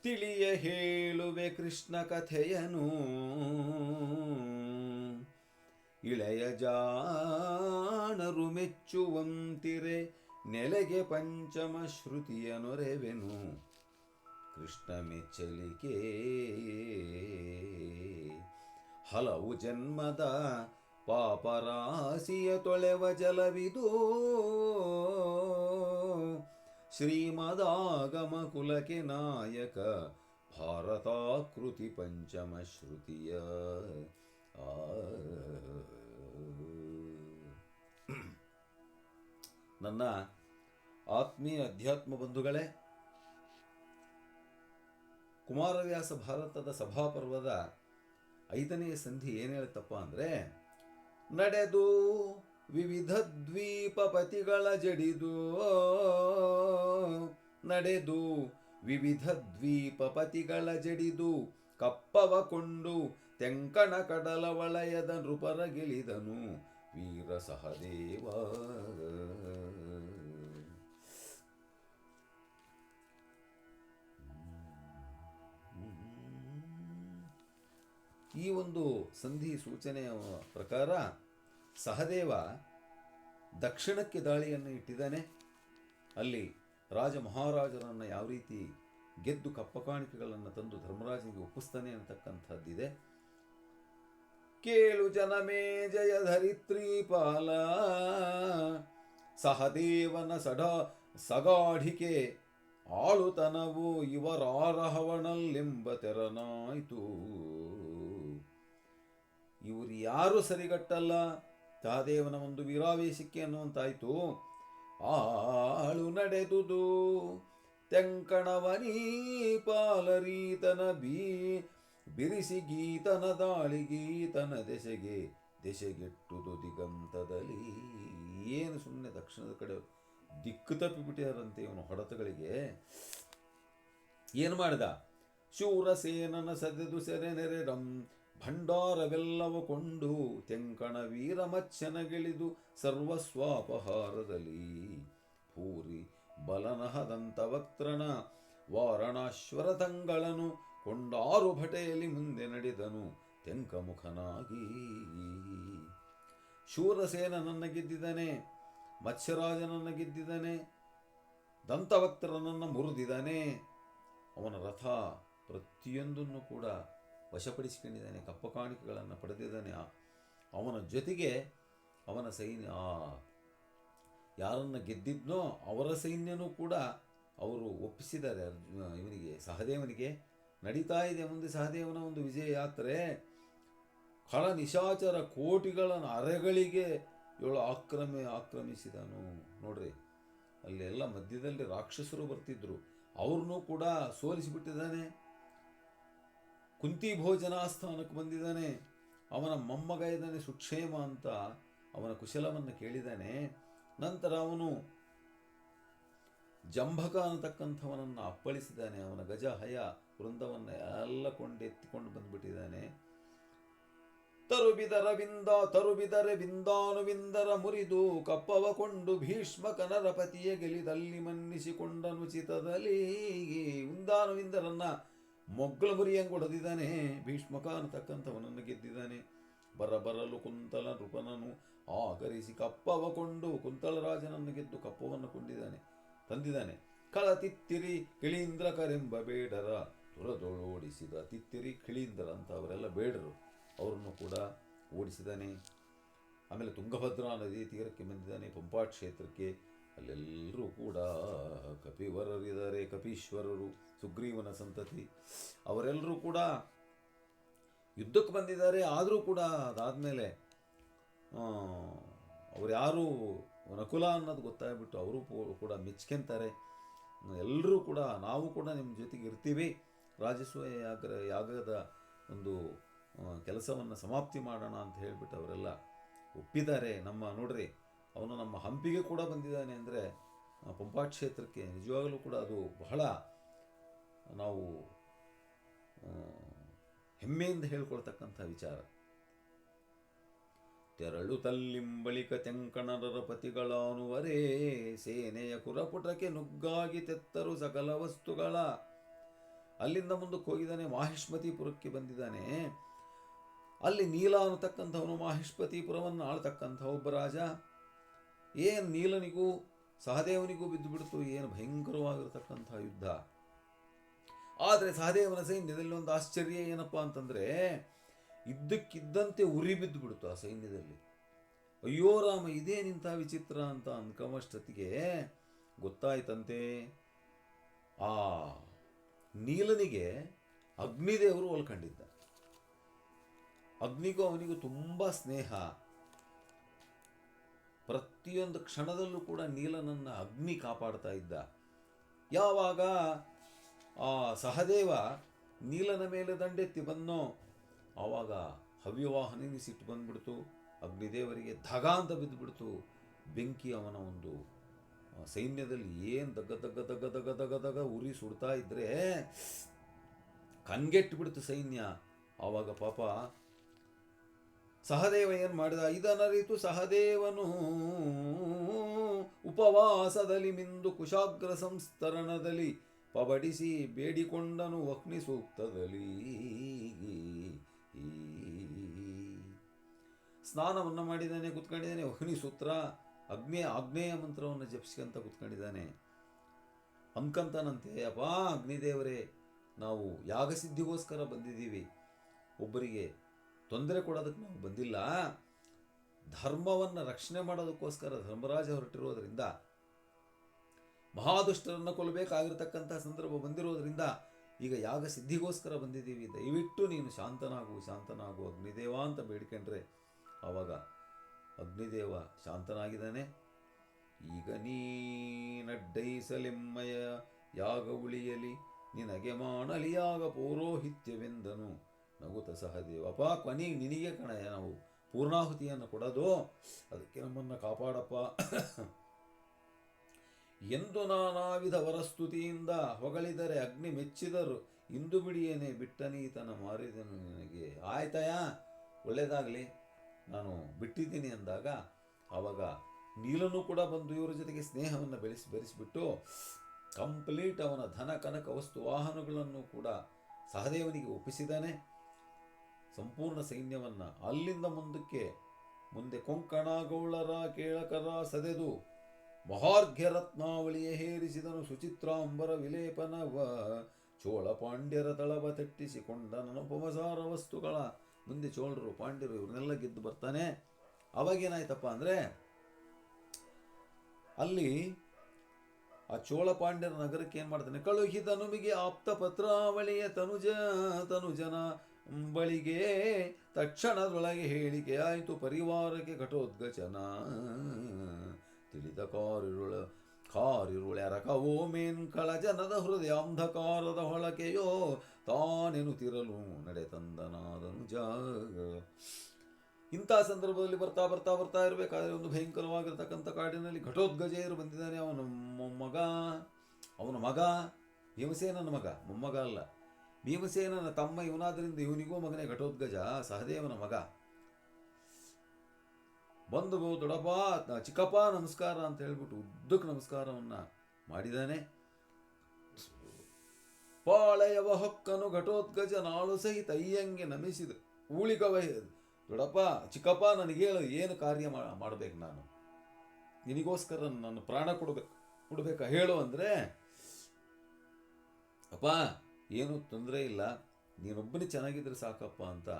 ತಿಳಿಯ ಹೇಳುವೆ ಕೃಷ್ಣ ಕಥೆಯನು, ಇಳೆಯ ಜಾಣರು ಮೆಚ್ಚುವಂತಿರೆ ನೆಲೆಗೆ ಪಂಚಮ ಶ್ರುತಿಯ ನೊರೆವೆನು. ಕೃಷ್ಣ ಮೆಚ್ಚಲಿಕೆ ಹಲವು ಜನ್ಮದ ಪಾಪರಾಶಿಯ ತೊಳೆವ ಜಲವಿದು, ಶ್ರೀಮದಾಗಮ ಕುಲಕ್ಕೆ ನಾಯಕ ಭಾರತಾಕೃತಿ ಪಂಚಮ ಶ್ರುತಿಯ. ನನ್ನ ಆತ್ಮೀಯ ಅಧ್ಯಾತ್ಮ ಬಂಧುಗಳೇ, ಕುಮಾರವ್ಯಾಸ ಭಾರತದ ಸಭಾಪರ್ವದ 5ನೇ ಸಂಧಿ ಏನು ಹೇಳುತ್ತಪ್ಪ ಅಂದರೆ, ನಡೆದು ವಿವಿಧ ದ್ವೀಪಪತಿಗಳ ಜಡಿದು, ನಡೆದು ವಿವಿಧ ದ್ವೀಪಪತಿಗಳ ಜಡಿದು ಕಪ್ಪವ ಕೊಂಡು ತೆಂಕಣ ಕಡಲ ವಲಯದ ನೃಪರಗಿಳಿದನು ವೀರ ಸಹದೇವ. ಈ ಒಂದು ಸಂಧಿ ಸೂಚನೆಯ ಪ್ರಕಾರ ಸಹದೇವ ದಕ್ಷಿಣಕ್ಕೆ ದಾಳಿಯನ್ನು ಇಟ್ಟಿದ್ದಾನೆ. ಅಲ್ಲಿ ರಾಜ ಮಹಾರಾಜರನ್ನು ಯಾವ ರೀತಿ ಗೆದ್ದು ಕಪ್ಪ ಕಾಣಿಕೆಗಳನ್ನು ತಂದು ಧರ್ಮರಾಜನಿಗೆ ಒಪ್ಪಿಸ್ತಾನೆ ಅಂತಕ್ಕಂಥದ್ದಿದೆ. ಕೇಳು ಜನಮೇ ಜಯ ಧರಿತ್ರೀಪಾಲ, ಸಹದೇವನ ಸಗಾಢಿಕೆ ಆಳುತನವು ಇವರಾರಹವಣಲ್ಲೆಂಬ ತೆರನಾಯಿತು. ಇವರು ಯಾರು ಸರಿಗಟ್ಟಲ್ಲ, ಸಹದೇವನ ಒಂದು ವೀರಾವೇಶಕ್ಕೆ ಅನ್ನುವಂತಾಯಿತು. ಆಳು ನಡೆದುದು ತೆಂಕಣವನೀ ಪಾಲರೀತನ ಬಿರಿಸಿ ಗೀತನ ದಾಳಿಗೀತನ ದೆಸೆಗೆಟ್ಟುದು ದಿಗಂತದಲ್ಲಿ. ಏನು ಸುಮ್ಮನೆ ದಕ್ಷಿಣದ ಕಡೆ ದಿಕ್ಕು ತಪ್ಪಿಬಿಟ್ಟಿದಾರಂತೆ ಇವನು ಹೊಡೆತಗಳಿಗೆ. ಏನು ಮಾಡಿದ? ಶೂರಸೇನನ ಸದೆದು ಸೆರೆ ನೆರೆದಂ ಭಂಡಾರವೆಲ್ಲವ ಕೊಂಡು ತೆಂಕಣ ವೀರ ಮಚ್ಚನಗಿಳಿದು ಸರ್ವಸ್ವಾಪಹಾರದಲ್ಲಿ. ಭೂರಿ ಬಲನಹದಂತ ವಕ್ತ್ರನ ವಾರಣಾಶ್ವರ ತಂಗಳನು ಕೊಂಡಾರು ಭಟೆಯಲ್ಲಿ ಮುಂದೆ ನಡೆದನು ತೆಂಕಮುಖನಾಗಿ. ಶೂರಸೇನನನ್ನು ಗೆದ್ದಿದ್ದಾನೆ, ಮತ್ಸ್ಯರಾಜನನ್ನು ಗೆದ್ದಿದ್ದಾನೆ, ದಂತವಕ್ತ್ರನನ್ನು ಮುರಿದಿದ್ದಾನೆ. ಅವನ ರಥ ಪ್ರತಿಯೊಂದನ್ನು ಕೂಡ ವಶಪಡಿಸಿಕೊಂಡಿದ್ದಾನೆ, ಕಪ್ಪ ಕಾಣಿಕೆಗಳನ್ನು ಪಡೆದಿದ್ದಾನೆ. ಅವನ ಜೊತೆಗೆ ಅವನ ಸೈನ್ಯ, ಯಾರನ್ನು ಗೆದ್ದಿದ್ನೋ ಅವರ ಸೈನ್ಯನೂ ಕೂಡ ಅವರು ಒಪ್ಪಿಸಿದ್ದಾರೆ ಇವನಿಗೆ, ಸಹದೇವನಿಗೆ. ನಡೀತಾ ಇದೆ ಮುಂದೆ ಸಹದೇವನ ಒಂದು ವಿಜಯ ಯಾತ್ರೆ. ಖಳ ನಿಶಾಚರ ಕೋಟಿಗಳನ್ನು ಅರೆಗಳಿಗೆ ಇವಳು ಆಕ್ರಮಿಸಿದನು. ನೋಡ್ರಿ, ಅಲ್ಲೆಲ್ಲ ಮಧ್ಯದಲ್ಲಿ ರಾಕ್ಷಸರು ಬರ್ತಿದ್ರು, ಅವ್ರನ್ನೂ ಕೂಡ ಸೋಲಿಸಿಬಿಟ್ಟಿದ್ದಾನೆ. ಕುಂತಿ ಭೋಜನಾಸ್ಥಾನಕ್ಕೆ ಬಂದಿದ್ದಾನೆ. ಅವನ ಮೊಮ್ಮಗ ಇದ್ದಾನೆ ಸುಕ್ಷೇಮ ಅಂತ ಅವನ ಕುಶಲವನ್ನು ಕೇಳಿದ್ದಾನೆ. ನಂತರ ಅವನು ಜಂಭಕ ಅನ್ನತಕ್ಕಂಥವನನ್ನು ಅಪ್ಪಳಿಸಿದ್ದಾನೆ. ಅವನ ಗಜ ಹಯ ವೃಂದವನ್ನು ಎಲ್ಲ ಎತ್ತಿಕೊಂಡು ಬಂದುಬಿಟ್ಟಿದ್ದಾನೆ. ತರುಬಿದರೆ ವಿಂದಾನುವಿಂದರ ಮುರಿದು ಕಪ್ಪವ ಕೊಂಡು ಭೀಷ್ಮಕ ನರಪತಿಯ ಗೆಲಿದಲ್ಲಿ ಮನ್ನಿಸಿಕೊಂಡನು ಚಿತದಲ್ಲಿ. ವಿಂದಾನುವಿಂದರನ್ನ ಮೊಗ್ಗಲ ಮುರಿಯಂಗೆ ಹೊಡೆದಿದ್ದಾನೆ. ಭೀಷ್ಮಕ ಅನ್ನತಕ್ಕಂಥವನನ್ನು ಗೆದ್ದಿದ್ದಾನೆ. ಬರಲು ಕುಂತಲ ನೃಪನನು ಆಗರಿಸಿ ಕಪ್ಪವ ಕೊಂಡು ಕುಂತಲರಾಜನನ್ನು ಗೆದ್ದು ಕಪ್ಪವನ್ನು ತಂದಿದ್ದಾನೆ. ತಿತ್ತಿರಿ ಕಿಳೀಂದ್ರ ಕರೆಂಬ ಬೇಡರ ತುರದೊಳೋಡಿಸಿದ. ತಿತ್ತಿರಿ ಕಿಳೀಂದ್ರ ಅಂತ ಅವರೆಲ್ಲ ಬೇಡರು, ಅವರನ್ನು ಕೂಡ ಓಡಿಸಿದ್ದಾನೆ. ಆಮೇಲೆ ತುಂಗಭದ್ರಾ ನದಿ ತೀರಕ್ಕೆ ಬಂದಿದ್ದಾನೆ, ಪಂಪಾ ಕ್ಷೇತ್ರಕ್ಕೆ. ಅಲ್ಲೆಲ್ಲರೂ ಕೂಡ ಕಪಿವರರಿದ್ದಾರೆ, ಕಪೀಶ್ವರರು, ಸುಗ್ರೀವನ ಸಂತತಿ, ಅವರೆಲ್ಲರೂ ಕೂಡ ಯುದ್ಧಕ್ಕೆ ಬಂದಿದ್ದಾರೆ. ಆದರೂ ಕೂಡ ಅದಾದಮೇಲೆ ಅವ್ರು ಯಾರು ನಕುಲ ಅನ್ನೋದು ಗೊತ್ತಾಗ್ಬಿಟ್ಟು ಅವರು ಕೂಡ ಮೆಚ್ಕೊಂತಾರೆ. ಎಲ್ಲರೂ ಕೂಡ ನಾವು ಕೂಡ ನಿಮ್ಮ ಜೊತೆಗೆ ಇರ್ತೀವಿ, ರಾಜಸೂಯ ಯಾಗದ ಒಂದು ಕೆಲಸವನ್ನು ಸಮಾಪ್ತಿ ಮಾಡೋಣ ಅಂತ ಹೇಳಿಬಿಟ್ಟು ಅವರೆಲ್ಲ ಒಪ್ಪಿದ್ದಾರೆ. ನೋಡ್ರಿ, ಅವನು ನಮ್ಮ ಹಂಪಿಗೆ ಕೂಡ ಬಂದಿದ್ದಾನೆ ಅಂದರೆ ಪಂಪಾ ಕ್ಷೇತ್ರಕ್ಕೆ. ನಿಜವಾಗಲೂ ಕೂಡ ಅದು ಬಹಳ ನಾವು ಹೆಮ್ಮೆಯಿಂದ ಹೇಳ್ಕೊಳ್ತಕ್ಕಂಥ ವಿಚಾರ. ತೆರಳು ತಲ್ಲಿಂಬಳಿಕ ತೆಂಕಣರ ಪತಿಗಳಾನುವರೇ ಸೇನೆಯ ಕುರಪುಟಕ್ಕೆ ನುಗ್ಗಾಗಿ ತೆತ್ತರು ಸಕಲ ವಸ್ತುಗಳ ಅಲ್ಲಿಂದ ಮುಂದಕ್ಕೆ ಹೋಗಿದ್ದಾನೆ, ಮಾಹಿಷ್ಮತಿಪುರಕ್ಕೆ ಬಂದಿದ್ದಾನೆ. ಅಲ್ಲಿ ನೀಲ ಅನ್ನತಕ್ಕಂಥವನು ಮಾಹಿಷ್ಮತಿಪುರವನ್ನು ಆಳ್ತಕ್ಕಂಥ ಒಬ್ಬ ರಾಜ. ಏನು ನೀಲನಿಗೂ ಸಹದೇವನಿಗೂ ಬಿದ್ದು ಬಿಡ್ತು, ಏನು ಭಯಂಕರವಾಗಿರತಕ್ಕಂಥ ಯುದ್ಧ. ಆದರೆ ಸಹದೇವನ ಸೈನ್ಯದಲ್ಲಿ ಒಂದು ಆಶ್ಚರ್ಯ ಏನಪ್ಪ ಅಂತಂದರೆ, ಇದ್ದಕ್ಕಿದ್ದಂತೆ ಉರಿ ಬಿದ್ದು ಬಿಡ್ತು ಆ ಸೈನ್ಯದಲ್ಲಿ. ಅಯ್ಯೋ ರಾಮ, ಇದೇನಿಂಥ ವಿಚಿತ್ರ ಅಂತ ಅಂದ್ಕೊಂಬಷ್ಟೊತ್ತಿಗೆ ಗೊತ್ತಾಯ್ತಂತೆ, ಆ ನೀಲನಿಗೆ ಅಗ್ನಿದೇವರು ಒಲ್ಕೊಂಡಿದ್ದ. ಅಗ್ನಿಗೂ ಅವನಿಗೂ ತುಂಬ ಸ್ನೇಹ. ಪ್ರತಿಯೊಂದು ಕ್ಷಣದಲ್ಲೂ ಕೂಡ ನೀಲನನ್ನು ಅಗ್ನಿ ಕಾಪಾಡ್ತಾ ಇದ್ದ. ಯಾವಾಗ ಆ ಸಹದೇವ ನೀಲನ ಮೇಲೆ ದಂಡೆತ್ತಿ ಬಂದನೋ ಆವಾಗ ಹವ್ಯವಾಹನಿಗೆ ಸಿಟ್ಟು ಬಂದ್ಬಿಡ್ತು. ಅಗ್ನಿದೇವರಿಗೆ ಧಗ ಅಂತ ಬಿದ್ದುಬಿಡ್ತು. ಬೆಂಕಿ ಅವನ ಒಂದು ಸೈನ್ಯದಲ್ಲಿ ಏನು ದಗ್ಗ ದಗ್ಗ ದಗ್ಗ ದಗ್ಗ ದಗ್ಗ ದಗ ಉರಿ ಸುಡ್ತಾ ಇದ್ರೆ ಕಣ್ಗೆಟ್ಟು ಬಿಡ್ತು ಸೈನ್ಯ. ಆವಾಗ ಪಾಪ ಸಹದೇವ ಏನು ಮಾಡಿದ, ಇದನರಿತು ಸಹದೇವನು ಉಪವಾಸದಲ್ಲಿ ಮಿಂದು ಕುಶಾಗ್ರ ಸಂಸ್ತರಣದಲ್ಲಿ ಪಬಡಿಸಿ ಬೇಡಿಕೊಂಡನು ಅಗ್ನಿ ಸೂಕ್ತದಲ್ಲಿ. ಸ್ನಾನವನ್ನು ಮಾಡಿದ್ದಾನೆ, ಕುತ್ಕೊಂಡಿದ್ದಾನೆ, ಅಗ್ನಿ ಸೂತ್ರ ಆಗ್ನೇಯ ಮಂತ್ರವನ್ನು ಜಪಿಸ್ಕೊಂತ ಕುತ್ಕೊಂಡಿದ್ದಾನೆ. ಅಂಕಂತನಂತೆ, ಅಪ್ಪ ಅಗ್ನಿದೇವರೇ, ನಾವು ಯಾಗಸಿದ್ಧಿಗೋಸ್ಕರ ಬಂದಿದ್ದೀವಿ, ಒಬ್ಬರಿಗೆ ತೊಂದರೆ ಕೊಡೋದಕ್ಕೆ ನಾವು ಬಂದಿಲ್ಲ. ಧರ್ಮವನ್ನು ರಕ್ಷಣೆ ಮಾಡೋದಕ್ಕೋಸ್ಕರ ಧರ್ಮರಾಜ ಹೊರಟಿರೋದ್ರಿಂದ, ಮಹಾದುಷ್ಟರನ್ನು ಕೊಲ್ಲಬೇಕಾಗಿರ್ತಕ್ಕಂಥ ಸಂದರ್ಭ ಬಂದಿರೋದ್ರಿಂದ ಈಗ ಯಾಗ ಸಿದ್ಧಿಗೋಸ್ಕರ ಬಂದಿದ್ದೀವಿ. ದಯವಿಟ್ಟು ನೀನು ಶಾಂತನಾಗು ಅಗ್ನಿದೇವ ಅಂತ ಬೇಡ್ಕೊಂಡ್ರೆ ಆವಾಗ ಅಗ್ನಿದೇವ ಶಾಂತನಾಗಿದ್ದಾನೆ. ಈಗ ನೀನಡ್ಡೈಸಲೆಮ್ಮಯ ಯಾಗ ಉಳಿಯಲಿ, ನಿನಗೆ ಮಾಡಲಿ ಯಾಗ ಪೌರೋಹಿತ್ಯವೆಂದನು ನಗುತ ಸಹದೇವ. ಅಪ್ಪ, ಕೊನೆಗೆ ನಿನಗೆ ಕಣಯ್ಯ ನಾವು ಪೂರ್ಣಾಹುತಿಯನ್ನು ಕೊಡೋದು, ಅದಕ್ಕೆ ನಮ್ಮನ್ನು ಕಾಪಾಡಪ್ಪ ಎಂದು ನಾನಾ ವಿಧ ವರಸ್ತುತಿಯಿಂದ ಹೊಗಳಿದರೆ ಅಗ್ನಿ ಮೆಚ್ಚಿದರು. ಇಂದು ಬಿಡಿಯೇನೆ ಬಿಟ್ಟನೀತನ ಮಾರಿದನು ನಿನಗೆ. ಆಯ್ತಯ್ಯ, ಒಳ್ಳೆಯದಾಗಲಿ, ನಾನು ಬಿಟ್ಟಿದ್ದೀನಿ ಅಂದಾಗ ಆವಾಗ ನೀಲನೂ ಕೂಡ ಬಂದು ಇವರ ಜೊತೆಗೆ ಸ್ನೇಹವನ್ನು ಬೆರೆಸಿಬಿಟ್ಟು ಕಂಪ್ಲೀಟ್ ಅವನ ಧನ ಕನಕ ವಸ್ತು ವಾಹನಗಳನ್ನು ಕೂಡ ಸಹದೇವನಿಗೆ ಒಪ್ಪಿಸಿದ್ದಾನೆ. ಸಂಪೂರ್ಣ ಸೈನ್ಯವನ್ನು ಅಲ್ಲಿಂದ ಮುಂದೆ ಕೊಂಕಣ ಗೌಳರ ಕೇಳಕರ ಸದೆದು ಮಹಾರ್ಘ್ಯ ರತ್ನಾವಳಿಯ ಹೇರಿಸಿದನು. ಸುಚಿತ್ರಾಂಬರ ವಿಲೇಪನವ ಚೋಳ ಪಾಂಡ್ಯರ ತಳವ ತಟ್ಟಿಸಿಕೊಂಡ ನನಪಮಸಾರ ವಸ್ತುಗಳ. ಮುಂದೆ ಚೋಳರು ಪಾಂಡ್ಯರು ಇವ್ರನ್ನೆಲ್ಲ ಗೆದ್ದು ಬರ್ತಾನೆ. ಅವಾಗೇನಾಯ್ತಪ್ಪ ಅಂದರೆ, ಅಲ್ಲಿ ಆ ಚೋಳ ಪಾಂಡ್ಯರ ನಗರಕ್ಕೆ ಏನು ಮಾಡ್ತಾನೆ, ಕಳುಹಿದನುಮಿಗೆ ಆಪ್ತ ಪತ್ರಾವಳಿಯ ತನುಜನ ಬಳಿಗೆ ತಕ್ಷಣದೊಳಗೆ ಹೇಳಿಕೆ ಆಯಿತು ಪರಿವಾರಕ್ಕೆ ಘಟೋದ್ಗಚನ. ತಿಳಿದ ಕಾರಿರುಳೆರಕವೋ ಮೇನ್ ಕಳ ಜನದ ಹೃದಯ ಅಂಧಕಾರದ ಹೊಳಕೆಯೋ ತಾನೆನುತಿರಲು ನಡೆತಂದನಾದನು ಜಾಗ. ಇಂಥ ಸಂದರ್ಭದಲ್ಲಿ ಬರ್ತಾ ಇರಬೇಕಾದ್ರೆ ಒಂದು ಭಯಂಕರವಾಗಿರ್ತಕ್ಕಂಥ ಕಾಡಿನಲ್ಲಿ ಘಟೋದ್ಗಜೆಯರು ಬಂದಿದ್ದಾನೆ. ಅವನ ಮಗ ಭೀಮಸೇನನ ಮಗ, ಮೊಮ್ಮಗ ಅಲ್ಲ, ಭೀಮಸೇನನ ತಮ್ಮ ಇವನಾದ್ರಿಂದ ಇವನಿಗೂ ಮಗನೇ ಘಟೋದ್ಗಜ, ಸಹದೇವನ ಮಗ. ಬಂದು ದೊಡ್ಡಪ್ಪ, ಚಿಕ್ಕಪ್ಪ ನಮಸ್ಕಾರ ಅಂತ ಹೇಳ್ಬಿಟ್ಟು ಉದ್ದಕ್ಕೆ ನಮಸ್ಕಾರವನ್ನು ಮಾಡಿದ್ದಾನೆ. ಪಾಳೆಯವ ಹೊಕ್ಕನು ಘಟೋದ್ಗಜ ನಾಳು ಸಹಿತ ಅಯ್ಯಂಗೆ ನಮಿಸಿದ ಊಳಿಗವ. ದೊಡ್ಡಪ್ಪ, ಚಿಕ್ಕಪ್ಪ, ನನಗೆ ಹೇಳು, ಏನು ಕಾರ್ಯ ಮಾಡಬೇಕು ನಾನು, ನಿನಗೋಸ್ಕರ ನಾನು ಪ್ರಾಣ ಕೊಡಬೇಕಾ ಹೇಳು ಅಂದರೆ, ಅಪ್ಪ ಏನೂ ತೊಂದರೆ ಇಲ್ಲ, ನೀನೊಬ್ಬನೇ ಚೆನ್ನಾಗಿದ್ರೆ ಸಾಕಪ್ಪ ಅಂತ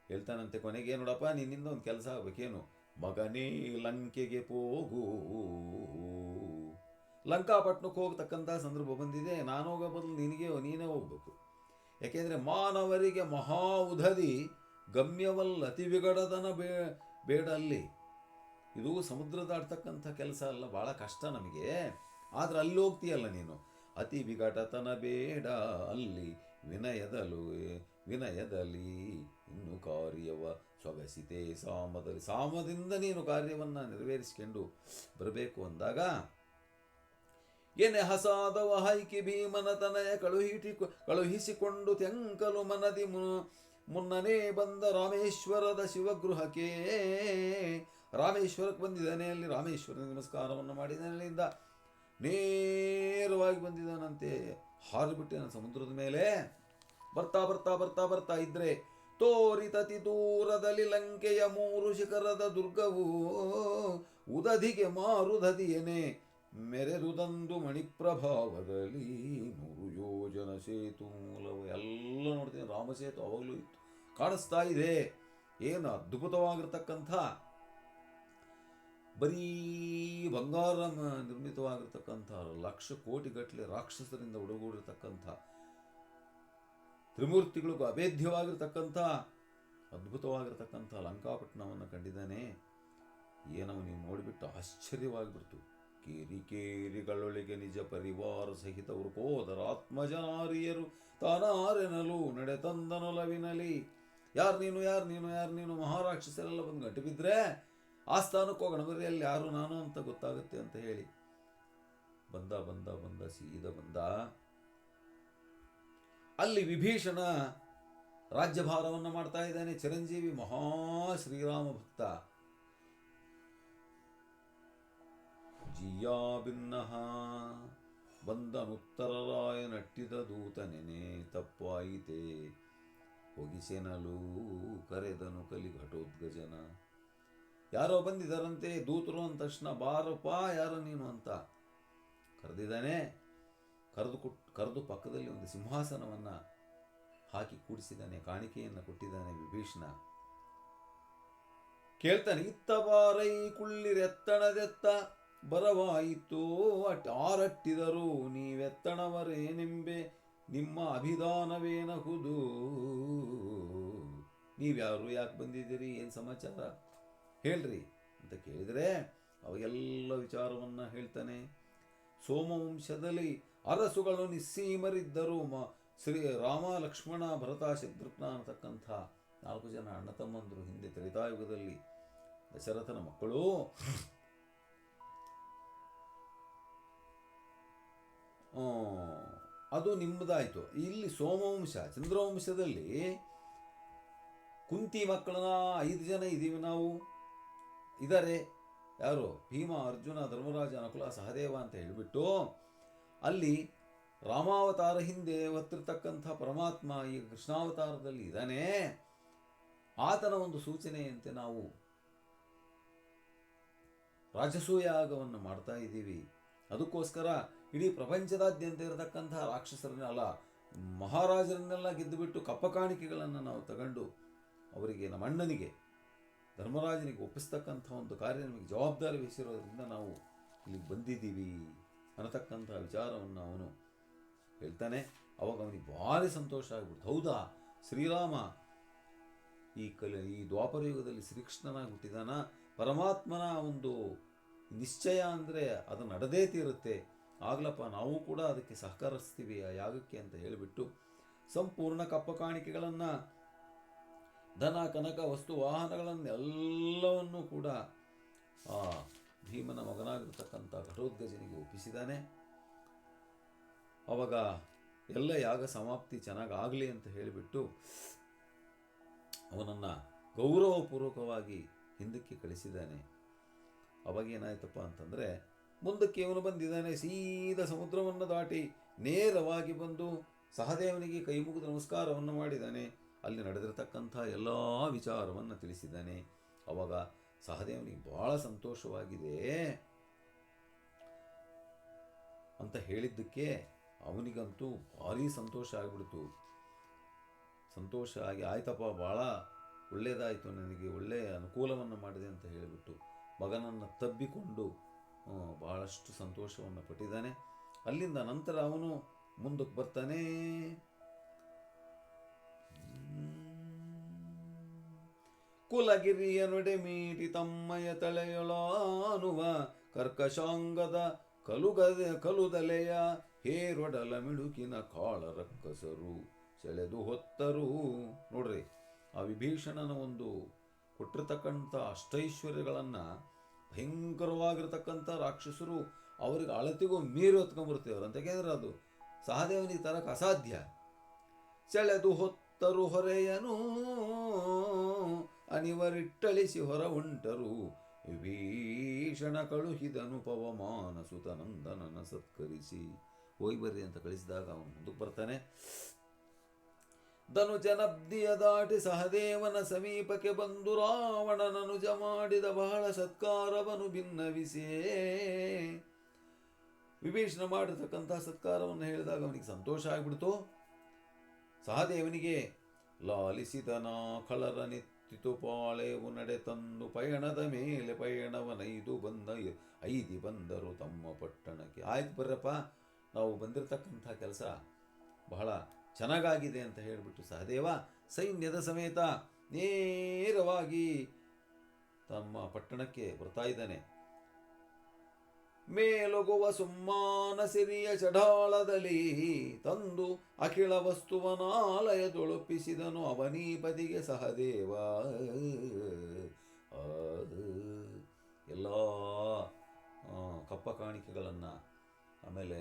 ಹೇಳ್ತಾನಂತೆ. ಕೊನೆಗೆ ನೋಡಪ್ಪ, ನಿನ್ನಿಂದ ಒಂದು ಕೆಲಸ ಆಗಬೇಕೇನು, ಮಗನೇ ಲಂಕೆಗೆ ಹೋಗು. ಲಂಕಾಪಟ್ಟಣಕ್ಕೆ ಹೋಗ್ತಕ್ಕಂಥ ಸಂದರ್ಭ ಬಂದಿದೆ, ನಾನು ಹೋಗೋ ಬದಲು ನೀನೇ ಹೋಗ್ಬೇಕು. ಯಾಕೆಂದರೆ ಮಾನವರಿಗೆ ಮಹಾ ಉದದಿ ಗಮ್ಯವಲ್ಲ, ಅತಿ ವಿಗಡದನ ಬೇಡ ಅಲ್ಲಿ. ಇದು ಸಮುದ್ರ ದಾಟ್ತಕ್ಕಂಥ ಕೆಲಸ ಅಲ್ಲ, ಭಾಳ ಕಷ್ಟ ನಮಗೆ. ಆದರೆ ಅಲ್ಲಿ ಹೋಗ್ತೀಯಲ್ಲ ನೀನು, ಅತಿ ವಿಘಟತನ ಬೇಡ ಅಲ್ಲಿ, ವಿನಯದಲ್ಲಿ ಇನ್ನು ಕಾರ್ಯವ ಸೊಗಸಿತೆ ಸಾಮದಿಂದ ನೀನು ಕಾರ್ಯವನ್ನು ನೆರವೇರಿಸಿಕೊಂಡು ಬರಬೇಕು ಅಂದಾಗ, ಏನೇ ಹಸಾದವ ಹೈಕಿ ಭೀಮನ ತನಯ ಕಳುಹಿಸಿಕೊಂಡು ತೆಂಕಲು ಮನದಿ ಮುನ್ನನೇ ಬಂದ ರಾಮೇಶ್ವರದ ಶಿವಗೃಹಕ್ಕೆ. ರಾಮೇಶ್ವರಕ್ಕೆ ಬಂದಿದ್ದಾನೆ. ಅಲ್ಲಿ ರಾಮೇಶ್ವರನ ನಮಸ್ಕಾರವನ್ನು ಮಾಡಿದ್ದಾನೆ. ಅಲ್ಲಿಂದ ನೇರವಾಗಿ ಬಂದಿದ್ದಾನಂತೆ ಹಾರಿಬಿಟ್ಟೆ ಸಮುದ್ರದ ಮೇಲೆ. ಬರ್ತಾ ಬರ್ತಾ ಬರ್ತಾ ಬರ್ತಾ ಇದ್ರೆ ತೋರಿತತಿ ದೂರದಲ್ಲಿ ಲಂಕೆಯ 3 ಶಿಖರದ ದುರ್ಗವು ಉದಧಿಗೆ ಮಾರುದದಿಯನೆ ಮೆರೆದುದಂದು ಮಣಿಪ್ರಭಾವದಲ್ಲಿ 100 ಯೋಜನ ಸೇತು ಮೂಲವು. ಎಲ್ಲ ನೋಡ್ತೀನಿ, ರಾಮಸೇತು ಅವಾಗಲೂ ಇತ್ತು, ಕಾಣಿಸ್ತಾ ಇದೆ. ಏನು ಅದ್ಭುತವಾಗಿರ್ತಕ್ಕಂಥ ಬರೀ ಬಂಗಾರ ನಿರ್ಮಿತವಾಗಿರ್ತಕ್ಕಂಥ ಲಕ್ಷ ಕೋಟಿಗಟ್ಟಲೆ ರಾಕ್ಷಸರಿಂದ ಒಡಗೂಡಿರ್ತಕ್ಕಂಥ ತ್ರಿಮೂರ್ತಿಗಳಿಗೂ ಅಭೇದ್ಯವಾಗಿರ್ತಕ್ಕಂಥ ಅದ್ಭುತವಾಗಿರ್ತಕ್ಕಂಥ ಲಂಕಾಪಟ್ಟಣವನ್ನು ಕಂಡಿದ್ದಾನೆ. ಏನವು ನೀವು ನೋಡಿಬಿಟ್ಟು ಆಶ್ಚರ್ಯವಾಗಿಬಿಡ್ತು. ಕೇರಿ ಕೇರಿಗಳೊಳಗೆ ನಿಜ ಪರಿವಾರ ಸಹಿತ ವೃಕೋದರಾತ್ಮಜನಾರಿಯರು ತಾನಾರೆನಲು ನಡೆತಂದನೊಲವಿನಲಿ. ಯಾರು ನೀನು, ಯಾರು ನೀನು, ಯಾರು ನೀನು, ಮಹಾರಾಕ್ಷಸರೆಲ್ಲ ಬಂದು ಗಂಟು ಬಿದ್ದರೆ ಆಸ್ಥಾನಕ್ಕೆ ಹೋಗೋಣ ಬರೀ, ಅಲ್ಲಿ ಯಾರು ನಾನು ಅಂತ ಗೊತ್ತಾಗುತ್ತೆ ಅಂತ ಹೇಳಿ ಬಂದ ಬಂದ ಬಂದ ಸೀದಾ ಬಂದ. ಅಲ್ಲಿ ವಿಭೀಷಣ ರಾಜ್ಯಭಾರವನ್ನು ಮಾಡ್ತಾ ಇದ್ದಾನೆ. ಚಿರಂಜೀವಿ ಮಹಾ ಶ್ರೀರಾಮ ಭಕ್ತ. ಜಿಯಾ ಭಿನ್ನಃ ಬಂದನುತ್ತರರಾಯ ನಟ್ಟಿದ ದೂತನೆನೆ ತಪ್ಪಾಯಿತೆ ಹೊಗಿಸೆನಲು ಕರೆದನು ಕಲಿ ಘಟೋದ್ಗಜನ. ಯಾರೋ ಬಂದಿದ್ದಾರಂತೆ ದೂತರು ಅಂದ ತಕ್ಷಣ, ಬಾರಪ್ಪ ಯಾರೋ ನೀನು ಅಂತ ಕರೆದಿದ್ದಾನೆ. ಕರೆದು ಪಕ್ಕದಲ್ಲಿ ಒಂದು ಸಿಂಹಾಸನವನ್ನು ಹಾಕಿ ಕೂಡಿಸಿದ್ದಾನೆ, ಕಾಣಿಕೆಯನ್ನು ಕೊಟ್ಟಿದ್ದಾನೆ ವಿಭೀಷಣ. ಕೇಳ್ತಾನೆ, ಇತ್ತ ಬಾರೈ ಕುಳ್ಳಿರೆತ್ತಣದೆತ್ತ ಬರವಾಯಿತು ಆರಟ್ಟಿದರು ನೀವೆತ್ತಣವರೇನೆಂಬೆ ನಿಮ್ಮ ಅಭಿಧಾನವೇನಹುದು. ನೀವ್ಯಾರು, ಯಾಕೆ ಬಂದಿದ್ದೀರಿ, ಏನು ಸಮಾಚಾರ ಹೇಳ್ರಿ ಅಂತ ಕೇಳಿದರೆ ಅವೆಲ್ಲ ವಿಚಾರವನ್ನು ಹೇಳ್ತಾನೆ. ಸೋಮವಂಶದಲ್ಲಿ ಅರಸುಗಳು ನಿಸ್ಸೀಮರಿದ್ದರು. ಶ್ರೀ ರಾಮ ಲಕ್ಷ್ಮಣ ಭರತ ಶತ್ರುಘ್ನ ಅನ್ನತಕ್ಕಂಥ 4 ಜನ ಅಣ್ಣ ತಮ್ಮಂದರು ಹಿಂದೆ ತ್ರೇತಾಯುಗದಲ್ಲಿ ದಶರಥನ ಮಕ್ಕಳು. ಅದು ನಿಮ್ಮದಾಯಿತು. ಇಲ್ಲಿ ಸೋಮವಂಶ ಚಂದ್ರವಂಶದಲ್ಲಿ ಕುಂತಿ ಮಕ್ಕಳನ್ನ 5 ಜನ ಇದ್ದೀವಿ ನಾವು. ಇದ್ದಾರೆ ಯಾರು, ಭೀಮ, ಅರ್ಜುನ, ಧರ್ಮರಾಜ, ನಕುಲ, ಸಹದೇವ ಅಂತ ಹೇಳಿಬಿಟ್ಟು ಅಲ್ಲಿ ರಾಮಾವತಾರ ಹಿಂದೆ ಹೊತ್ತಿರ್ತಕ್ಕಂಥ ಪರಮಾತ್ಮ ಈಗ ಕೃಷ್ಣಾವತಾರದಲ್ಲಿ ಇದ್ದಾನೆ. ಆತನ ಒಂದು ಸೂಚನೆಯಂತೆ ನಾವು ರಾಜಸೂಯ ಯಾಗವನ್ನು ಮಾಡ್ತಾ ಇದ್ದೀವಿ. ಅದಕ್ಕೋಸ್ಕರ ಇಡೀ ಪ್ರಪಂಚದಾದ್ಯಂತ ಇರತಕ್ಕಂಥ ರಾಕ್ಷಸರನ್ನೆಲ್ಲ ಮಹಾರಾಜರನ್ನೆಲ್ಲ ಗೆದ್ದುಬಿಟ್ಟು ಕಪ್ಪ ಕಾಣಿಕೆಗಳನ್ನು ನಾವು ತಗೊಂಡು ಅವರಿಗೆ ನಮ್ಮ ಅಣ್ಣನಿಗೆ ಧರ್ಮರಾಜನಿಗೆ ಒಪ್ಪಿಸ್ತಕ್ಕಂಥ ಒಂದು ಕಾರ್ಯ ನಮಗೆ ಜವಾಬ್ದಾರಿ ವಹಿಸಿರೋದ್ರಿಂದ ನಾವು ಇಲ್ಲಿಗೆ ಬಂದಿದ್ದೀವಿ ಅನ್ನತಕ್ಕಂಥ ವಿಚಾರವನ್ನು ಅವನು ಹೇಳ್ತಾನೆ. ಅವಾಗ ಅವನಿಗೆ ಭಾರಿ ಸಂತೋಷ ಆಗಿಬಿಡ್ತು. ಹೌದಾ, ಶ್ರೀರಾಮ ಈ ದ್ವಾಪರ ಯುಗದಲ್ಲಿ ಶ್ರೀಕೃಷ್ಣನಾಗಿ ಹುಟ್ಟಿದಾನ. ಪರಮಾತ್ಮನ ಒಂದು ನಿಶ್ಚಯ ಅಂದರೆ ಅದು ನಡೆದೇ ತೀರುತ್ತೆ. ಆಗ್ಲಪ್ಪ ನಾವು ಕೂಡ ಅದಕ್ಕೆ ಸಹಕರಿಸ್ತೀವಿ ಆ ಯಾಗಕ್ಕೆ ಅಂತ ಹೇಳಿಬಿಟ್ಟು ಸಂಪೂರ್ಣ ಕಪ್ಪ ಕಾಣಿಕೆಗಳನ್ನು, ಧನ ಕನಕ ವಸ್ತು ವಾಹನಗಳನ್ನೆಲ್ಲವನ್ನೂ ಕೂಡ ಆ ಭೀಮನ ಮಗನಾಗಿರ್ತಕ್ಕಂಥ ಘಟೋದ್ಗಜನಿಗೆ ಒಪ್ಪಿಸಿದ್ದಾನೆ. ಅವಾಗ ಎಲ್ಲ ಯಾಗ ಸಮಾಪ್ತಿ ಚೆನ್ನಾಗಿ ಆಗಲಿ ಅಂತ ಹೇಳಿಬಿಟ್ಟು ಅವನನ್ನು ಗೌರವಪೂರ್ವಕವಾಗಿ ಹಿಂದಕ್ಕೆ ಕಳಿಸಿದ್ದಾನೆ. ಅವಾಗೇನಾಯ್ತಪ್ಪ ಅಂತಂದರೆ ಮುಂದಕ್ಕೆ ಅವನು ಬಂದಿದ್ದಾನೆ. ಸೀದಾ ಸಮುದ್ರವನ್ನು ದಾಟಿ ನೇರವಾಗಿ ಬಂದು ಸಹದೇವನಿಗೆ ಕೈ ಮುಗಿದು ನಮಸ್ಕಾರವನ್ನು ಮಾಡಿದ್ದಾನೆ. ಅಲ್ಲಿ ನಡೆದಿರತಕ್ಕಂಥ ಎಲ್ಲ ವಿಚಾರವನ್ನು ತಿಳಿಸಿದ್ದಾನೆ. ಅವಾಗ ಸಹದೇವನಿಗೆ ಬಹಳ ಸಂತೋಷವಾಗಿದೆ ಅಂತ ಹೇಳಿದ್ದಕ್ಕೆ ಅವನಿಗಂತೂ ಭಾರೀ ಸಂತೋಷ ಆಗಿಬಿಡ್ತು. ಸಂತೋಷ ಆಗಿ, ಆಯ್ತಪ್ಪ ಭಾಳ ಒಳ್ಳೆಯದಾಯಿತು, ನನಗೆ ಒಳ್ಳೆಯ ಅನುಕೂಲವನ್ನು ಮಾಡಿದೆ ಅಂತ ಹೇಳಿಬಿಟ್ಟು ಮಗನನ್ನು ತಬ್ಬಿಕೊಂಡು ಬಹಳಷ್ಟು ಸಂತೋಷವನ್ನು ಪಟ್ಟಿದ್ದಾನೆ. ಅಲ್ಲಿಂದ ನಂತರ ಅವನು ಮುಂದಕ್ಕೆ ಬರ್ತಾನೆ. ಕುಲಗಿರಿಯ ನೊಡೆ ಮೀಟಿ ತಮ್ಮಯ ತಳೆಯೊಳಾನುವ ಕರ್ಕಶಾಂಗದ ಕಲುದಲೆಯ ಹೇರೊಡಲ ಮಿಡುಕಿನ ಕಾಳ ರಕ್ಕಸರು ಸೆಳೆದು ಹೊತ್ತರು. ನೋಡ್ರಿ, ಆ ವಿಭೀಷಣನ ಒಂದು ಕೊಟ್ಟಿರ್ತಕ್ಕಂಥ ಅಷ್ಟೈಶ್ವರ್ಯಗಳನ್ನು ಭಯಂಕರವಾಗಿರ್ತಕ್ಕಂಥ ರಾಕ್ಷಸರು ಅವ್ರಿಗೆ ಅಳತೆಗೂ ಮೀರಿ ಹೊತ್ಕೊಂಡ್ಬರ್ತೇವ್ರು ಅಂತ. ಯಾಕೆಂದ್ರೆ ಅದು ಸಹದೇವನಿಗೆ ತರಕ್ಕೆ ಅಸಾಧ್ಯ. ಸೆಳೆದು ಹೊತ್ತರು ಹೊರೆಯನು ಅನಿವರಿಟ್ಟಳಿಸಿ ಹೊರ ಉಂಟರು ವಿಭೀಷಣ ಕಳುಹಿದನು ಪವಮಾನ ಸುತನಂದನನ ಸತ್ಕರಿಸಿ. ಹೋಗಿ ಬರ್ರಿ ಅಂತ ಕಳಿಸಿದಾಗ ಅವನು ಮುಂದಕ್ಕೆ ಬರ್ತಾನೆ. ಧನುಜನಬ್ದಿಯ ದಾಟಿ ಸಹದೇವನ ಸಮೀಪಕ್ಕೆ ಬಂದು ರಾವಣನನುಜ ಮಾಡಿದ ಬಹಳ ಸತ್ಕಾರವನ್ನು ಭಿನ್ನವಿಸೇ. ವಿಭೀಷಣ ಮಾಡಿರ್ತಕ್ಕಂಥ ಸತ್ಕಾರವನ್ನು ಹೇಳಿದಾಗ ಅವನಿಗೆ ಸಂತೋಷ ಆಗಿಬಿಡ್ತು. ಸಹದೇವನಿಗೆ ಲಾಲಿಸಿದನ ಖಳರ ನಿತ್ತಿತು ಪಾಳೆವು ನಡೆ ತಂದು ಪಯಣದ ಮೇಲೆ ಪಯಣವನೈದು ಬಂದರು ತಮ್ಮ ಪಟ್ಟಣಕ್ಕೆ. ಆಯ್ತು ಬರ್ರಪ್ಪ, ನಾವು ಬಂದಿರತಕ್ಕಂಥ ಕೆಲಸ ಬಹಳ ಚೆನ್ನಾಗಾಗಿದೆ ಅಂತ ಹೇಳಿಬಿಟ್ಟು ಸಹದೇವ ಸೈನ್ಯದ ಸಮೇತ ನೇರವಾಗಿ ತಮ್ಮ ಪಟ್ಟಣಕ್ಕೆ ಬರ್ತಾ ಇದ್ದಾನೆ. ಮೇಲೊಗುವ ಸುಮ್ಮಾನ ಸಿರಿಯ ಚಢಾಳದಲ್ಲಿ ತಂದು ಅಖಿಳ ವಸ್ತುವನಾಲಯದೊಳಪಿಸಿದನು ಅವನೀಪತಿಗೆ ಸಹದೇವ. ಎಲ್ಲ ಕಪ್ಪ ಕಾಣಿಕೆಗಳನ್ನು, ಆಮೇಲೆ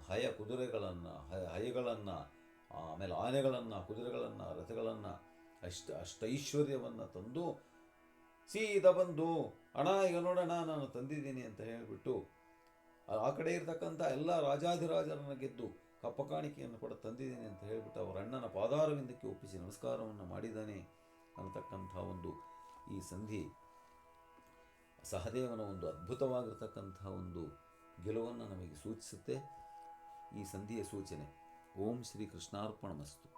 ಹಯ ಕುದುರೆಗಳನ್ನು, ಹಯಗಳನ್ನು, ಆಮೇಲೆ ಆನೆಗಳನ್ನು, ಕುದುರೆಗಳನ್ನು, ರಥಗಳನ್ನು, ಅಷ್ಟೈಶ್ವರ್ಯವನ್ನು ತಂದು ಸೀದಾ ಬಂದು ಅಣ್ಣ ಈಗ ನೋಡೋಣ ನಾನು ತಂದಿದ್ದೀನಿ ಅಂತ ಹೇಳಿಬಿಟ್ಟು ಆ ಕಡೆ ಇರತಕ್ಕಂಥ ಎಲ್ಲ ರಾಜಾಧಿರಾಜರನ್ನು ಗೆದ್ದು ಕಪ್ಪ ಕಾಣಿಕೆಯನ್ನು ಕೂಡ ತಂದಿದ್ದೀನಿ ಅಂತ ಹೇಳಿಬಿಟ್ಟು ಅವರ ಅಣ್ಣನ ಪಾದಾರವಿಂದಕ್ಕೆ ಒಪ್ಪಿಸಿ ನಮಸ್ಕಾರವನ್ನು ಮಾಡಿದ್ದಾನೆ ಅನ್ನತಕ್ಕಂಥ ಒಂದು ಈ ಸಂಧಿ ಸಹದೇವನ ಒಂದು ಅದ್ಭುತವಾಗಿರ್ತಕ್ಕಂಥ ಒಂದು ಗೆಲುವನ್ನು ನಮಗೆ ಸೂಚಿಸುತ್ತೆ. ಈ ಸಂಧಿಯ ಸೂಚನೆ. ಓಂ ಶ್ರೀ ಕೃಷ್ಣಾರ್ಪಣಮಸ್ತು.